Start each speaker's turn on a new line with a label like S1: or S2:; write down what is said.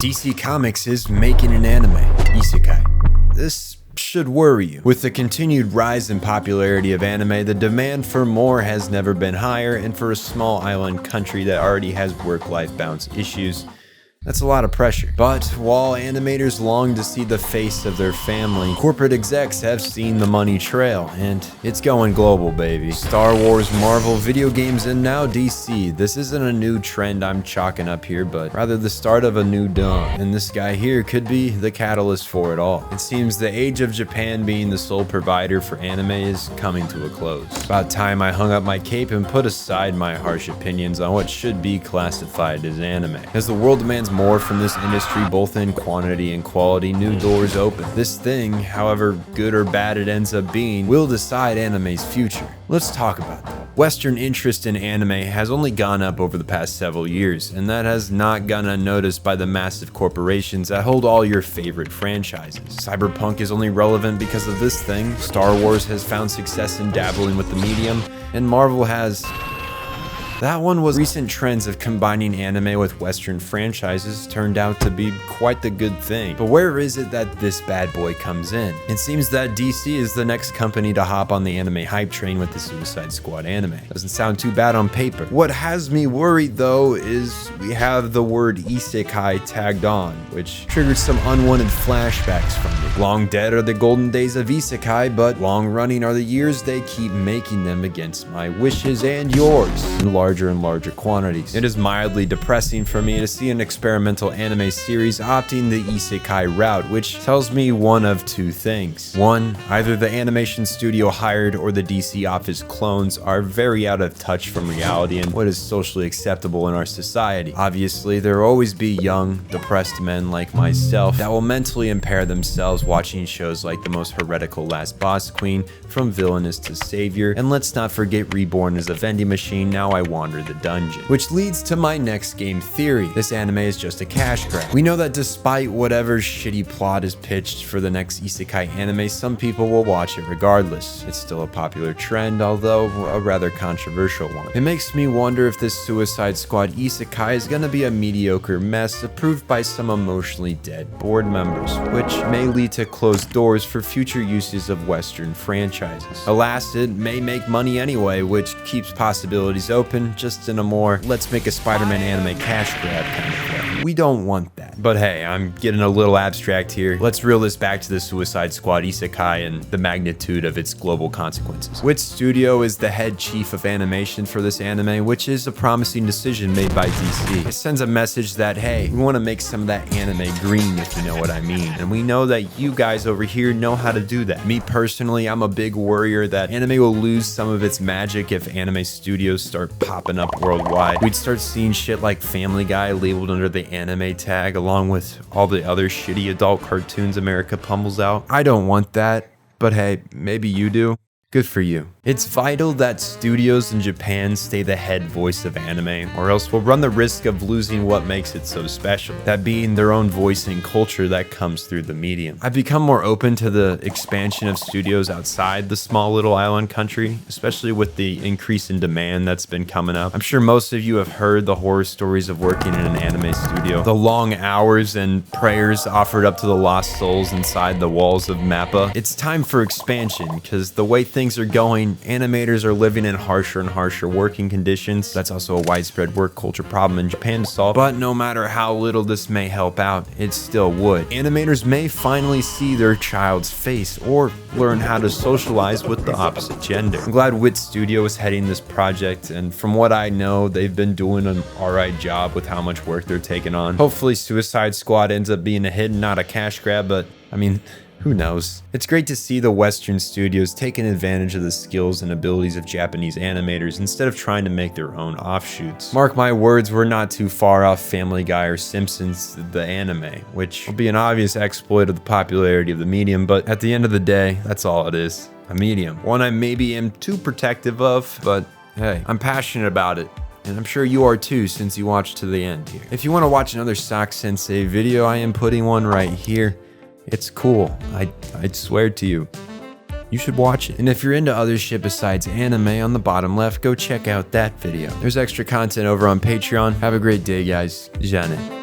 S1: DC Comics is making an anime, Isekai. This should worry you. With the continued rise in popularity of anime, the demand for more has never been higher, and for a small island country that already has work-life balance issues, that's a lot of pressure. But while animators long to see the face of their family, corporate execs have seen the money trail, and it's going global, baby. Star Wars, Marvel, video games, and now DC. This isn't a new trend I'm chalking up here, but rather the start of a new dawn. And this guy here could be the catalyst for it all. It seems the age of Japan being the sole provider for anime is coming to a close. About time I hung up my cape and put aside my harsh opinions on what should be classified as anime. As the world demands more from this industry, both in quantity and quality, new doors open. This thing, however good or bad it ends up being, will decide anime's future. Let's talk about that. Western interest in anime has only gone up over the past several years, and that has not gone unnoticed by the massive corporations that hold all your favorite franchises. Cyberpunk is only relevant because of this thing, Star Wars has found success in dabbling with the medium, and Marvel has... That one was recent trends of combining anime with Western franchises turned out to be quite the good thing. But where is it that this bad boy comes in? It seems that DC is the next company to hop on the anime hype train with the Suicide Squad anime. Doesn't sound too bad on paper. What has me worried though is we have the word isekai tagged on, which triggered some unwanted flashbacks from me. Long dead are the golden days of isekai, but long running are the years they keep making them against my wishes and yours. In larger and larger quantities. It is mildly depressing for me to see an experimental anime series opting the isekai route, which tells me one of two things. One, either the animation studio hired or the DC office clones are very out of touch from reality and what is socially acceptable in our society. Obviously, there will always be young, depressed men like myself that will mentally impair themselves watching shows like the most heretical Last Boss Queen, From Villainous to Savior, and let's not forget Reborn as a vending machine, Now I Wander the Dungeon. Which leads to my next game theory. This anime is just a cash grab. We know that despite whatever shitty plot is pitched for the next isekai anime, some people will watch it regardless. It's still a popular trend, although a rather controversial one. It makes me wonder if this Suicide Squad isekai is gonna be a mediocre mess approved by some emotionally dead board members, which may lead to closed doors for future uses of Western franchises. Alas, it may make money anyway, which keeps possibilities open, just in a more, let's make a Spider-Man anime cash grab kind of way. We don't want that. But hey, I'm getting a little abstract here. Let's reel this back to the Suicide Squad isekai and the magnitude of its global consequences. Which studio is the head chief of animation for this anime, which is a promising decision made by DC. It sends a message that, hey, we want to make some of that anime green, if you know what I mean. And we know that you guys over here know how to do that. Me personally, I'm a big worrier that anime will lose some of its magic if anime studios start popping up worldwide. We'd start seeing shit like Family Guy labeled under the anime tag along with all the other shitty adult cartoons America pummels out. I don't want that, but hey, maybe you do. Good for you. It's vital that studios in Japan stay the head voice of anime, or else we'll run the risk of losing what makes it so special, that being their own voice and culture that comes through the medium. I've become more open to the expansion of studios outside the small little island country, especially with the increase in demand that's been coming up. I'm sure most of you have heard the horror stories of working in an anime studio, the long hours and prayers offered up to the lost souls inside the walls of Mappa. It's time for expansion, because the way things are going, animators are living in harsher and harsher working conditions. That's also a widespread work culture problem in Japan to solve. But no matter how little this may help out, it still would. Animators may finally see their child's face or learn how to socialize with the opposite gender. I'm glad Wit Studio is heading this project, and from what I know, they've been doing an alright job with how much work they're taking on. Hopefully Suicide Squad ends up being a hit and not a cash grab, but I mean, who knows? It's great to see the Western studios taking advantage of the skills and abilities of Japanese animators instead of trying to make their own offshoots. Mark my words, we're not too far off Family Guy or Simpsons the anime, which will be an obvious exploit of the popularity of the medium, but at the end of the day, that's all it is. A medium. One I maybe am too protective of, but hey, I'm passionate about it. And I'm sure you are too, since you watched to the end here. If you want to watch another Sock Sensei video, I am putting one right here. It's cool. I'd swear to you. You should watch it. And if you're into other shit besides anime, on the bottom left, go check out that video. There's extra content over on Patreon. Have a great day, guys. Janet.